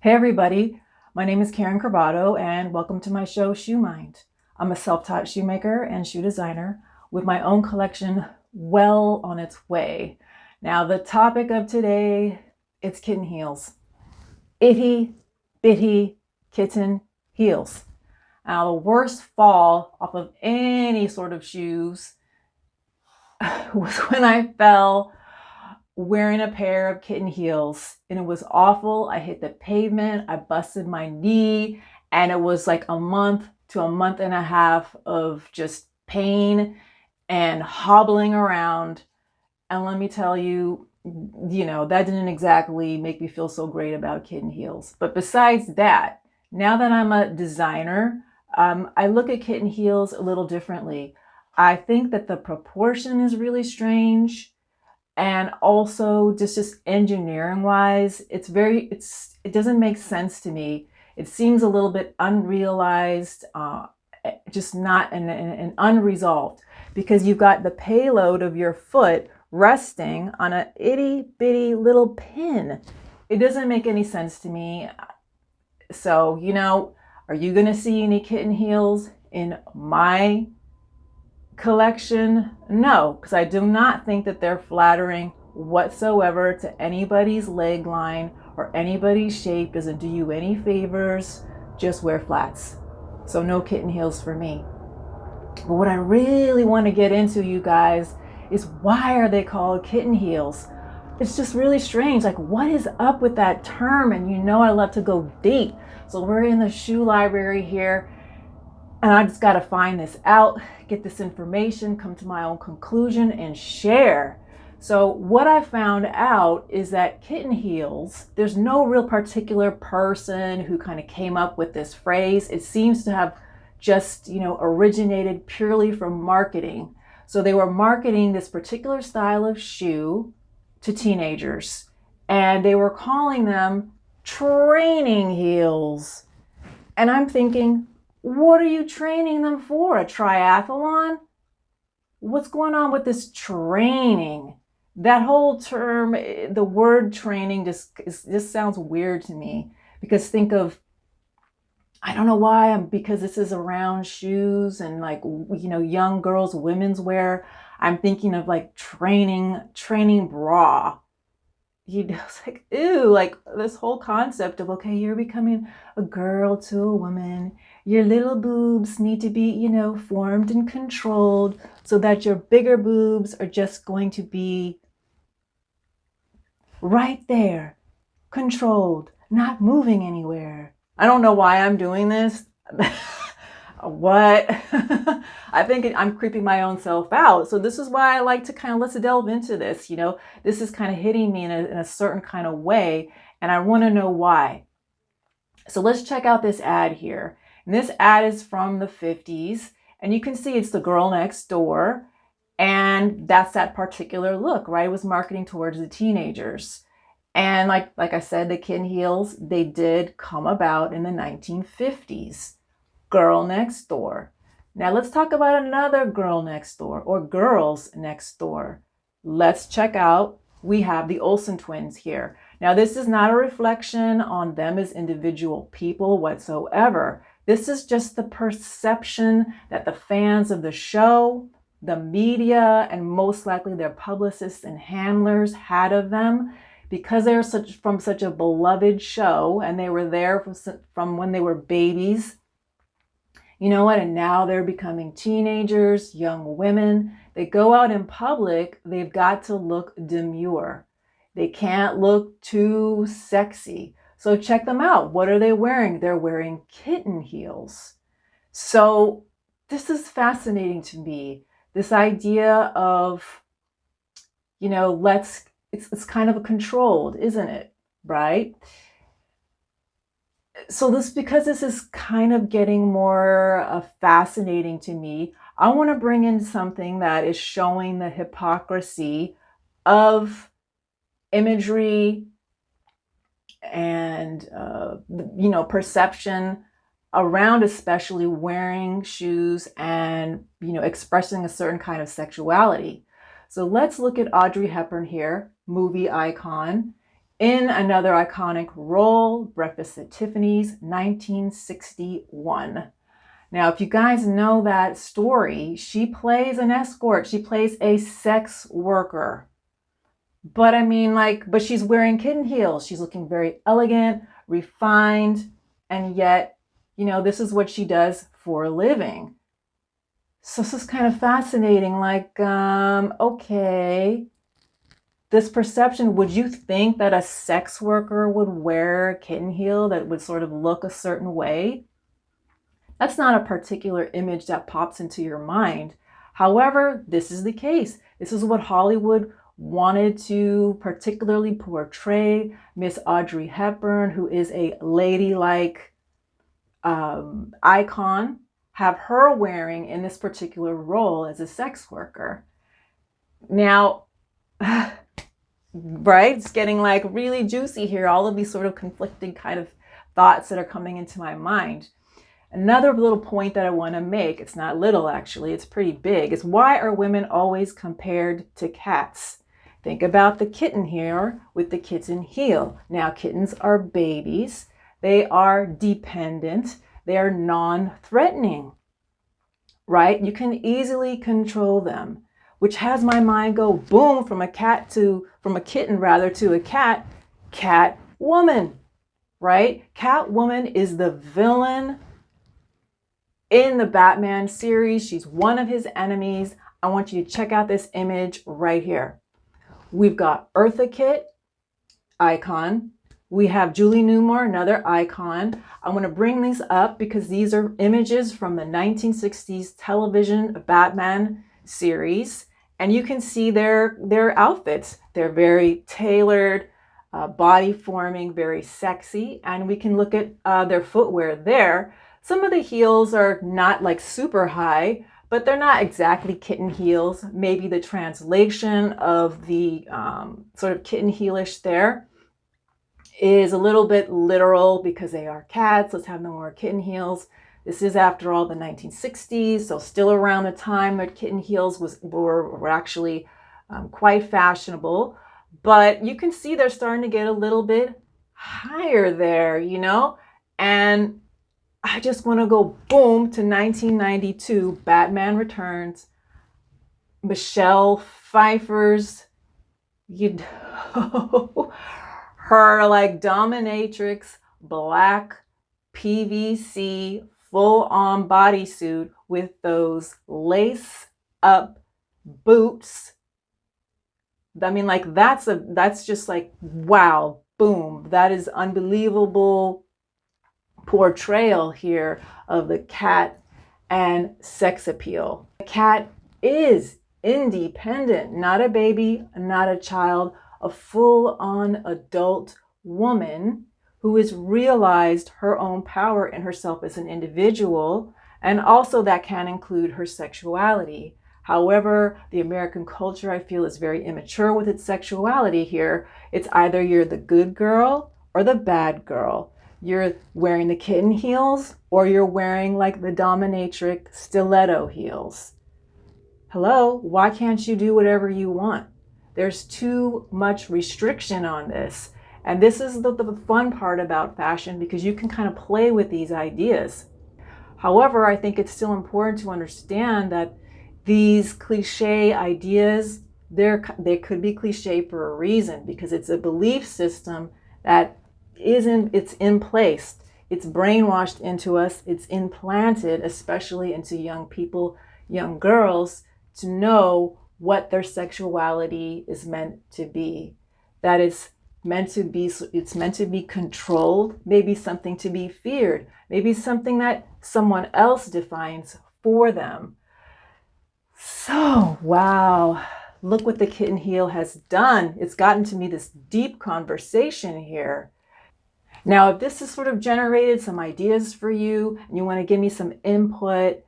Hey everybody, my name is Karen Carbato and welcome to my show Shoe Mind. I'm a self-taught shoemaker and shoe designer with my own collection well on its way. Now the topic of today, it's kitten heels. Itty bitty kitten heels. Now the worst fall off of any sort of shoes was when I fell wearing a pair of kitten heels, and it was awful. I hit the pavement, I busted my knee, and it was like a month to a month and a half of just pain and hobbling around. And let me tell you, that didn't exactly make me feel so great about kitten heels. But besides that, now that I'm a designer, I look at kitten heels a little differently. I think that the proportion is really strange. And also just engineering wise, it doesn't make sense to me. It seems a little bit unrealized, just not and unresolved, because you've got the payload of your foot resting on a itty bitty little pin. It doesn't make any sense to me. So, are you going to see any kitten heels in my collection? No, because I do not think that they're flattering whatsoever to anybody's leg line or anybody's shape. Doesn't do you any favors. Just wear flats. So no kitten heels for me. But what I really want to get into, you guys, is why are they called kitten heels? It's just really strange. Like, what is up with that term? And I love to go deep. So we're in the shoe library here, and I just got to find this out, get this information, come to my own conclusion, and share. So what I found out is that kitten heels, there's no real particular person who kind of came up with this phrase. It seems to have just, originated purely from marketing. So they were marketing this particular style of shoe to teenagers, and they were calling them training heels. And I'm thinking, what are you training them for? A triathlon? What's going on with this training? That whole term, the word training just sounds weird to me, because think of, I don't know why, because this is around shoes and like, young girls, women's wear. I'm thinking of like training bra. It's like, ew, like this whole concept of, okay, you're becoming a girl to a woman. Your little boobs need to be, formed and controlled so that your bigger boobs are just going to be right there, controlled, not moving anywhere. I don't know why I'm doing this. What? I think I'm creeping my own self out. So this is why I like to let's delve into this. This is kind of hitting me in a certain kind of way, and I want to know why. So let's check out this ad here. And this ad is from the 50s, and you can see it's the girl next door, and that's that particular look, right? It was marketing towards the teenagers. And like I said, the kitten heels, they did come about in the 1950s. Girl next door. Now let's talk about another girl next door, or girls next door. Let's check out, we have the Olsen twins here. Now this is not a reflection on them as individual people whatsoever. This is just the perception that the fans of the show, the media, and most likely their publicists and handlers had of them, because they're from such a beloved show, and they were there from when they were babies. You know what? And now they're becoming teenagers, young women. They go out in public, they've got to look demure. They can't look too sexy. So check them out. What are they wearing? They're wearing kitten heels. So this is fascinating to me. This idea of, it's kind of a controlled, isn't it? Right? So because this is kind of getting more fascinating to me, I want to bring in something that is showing the hypocrisy of imagery and perception around, especially wearing shoes and expressing a certain kind of sexuality. So let's look at Audrey Hepburn here, movie icon. in another iconic role, Breakfast at Tiffany's, 1961. Now, if you guys know that story, she plays an escort. She plays a sex worker. But I mean, but she's wearing kitten heels. She's looking very elegant, refined, and yet, this is what she does for a living. So this is kind of fascinating. Okay, this perception, would you think that a sex worker would wear a kitten heel that would sort of look a certain way? That's not a particular image that pops into your mind. However, this is the case. This is what Hollywood wanted to particularly portray Miss Audrey Hepburn, who is a ladylike icon, have her wearing in this particular role as a sex worker. Now, right, it's getting really juicy here. All of these sort of conflicting kind of thoughts that are coming into my mind. Another little point that I want to make, it's not little actually, it's pretty big, is why are women always compared to cats? Think about the kitten here with the kitten heel. Now, kittens are babies. They are dependent. They are non-threatening, right? You can easily control them, which has my mind go boom from a kitten to a cat woman, right? Catwoman is the villain in the Batman series. She's one of his enemies. I want you to check out this image right here. We've got Eartha Kitt, icon. We have Julie Newmar, another icon. I want to bring these up because these are images from the 1960s television Batman series. And you can see their outfits. They're very tailored, body forming, very sexy. And we can look at their footwear there. Some of the heels are not super high, but they're not exactly kitten heels. Maybe the translation of the sort of kitten heelish there is a little bit literal because they are cats. Let's have them wear kitten heels. This is, after all, the 1960s, so still around the time that kitten heels were actually quite fashionable. But you can see they're starting to get a little bit higher there, and I just want to go boom to 1992, Batman Returns, Michelle Pfeiffer's, her dominatrix black PVC full-on bodysuit with those lace up boots. I mean, that's just wow, boom. That is unbelievable portrayal here of the cat and sex appeal. The cat is independent, not a baby, not a child, a full-on adult woman who has realized her own power in herself as an individual, and also that can include her sexuality. However, the American culture, I feel, is very immature with its sexuality here. It's either you're the good girl or the bad girl. You're wearing the kitten heels or you're wearing the dominatrix stiletto heels. Hello, why can't you do whatever you want? There's too much restriction on this. And this is the fun part about fashion, because you can kind of play with these ideas. However, I think it's still important to understand that these cliche ideas, they could be cliche for a reason, because it's a belief system that it's in place. It's brainwashed into us. It's implanted, especially into young people, young girls, to know what their sexuality is meant to be. That it's meant to be controlled, maybe something to be feared, maybe something that someone else defines for them. So, wow, look what the kitten heel has done. It's gotten to me this deep conversation here. Now, if this has sort of generated some ideas for you and you want to give me some input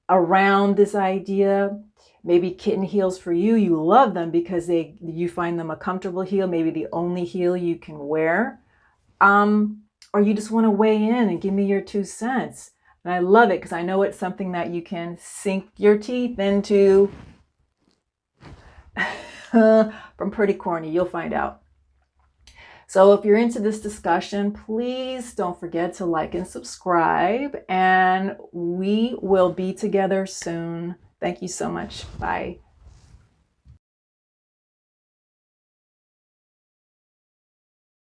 around this idea, maybe kitten heels for you, you love them because you find them a comfortable heel, maybe the only heel you can wear, or you just want to weigh in and give me your 2 cents. And I love it because I know it's something that you can sink your teeth into. From Pretty Corny, you'll find out. So if you're into this discussion, please don't forget to like and subscribe, and we will be together soon. Thank you so much. Bye.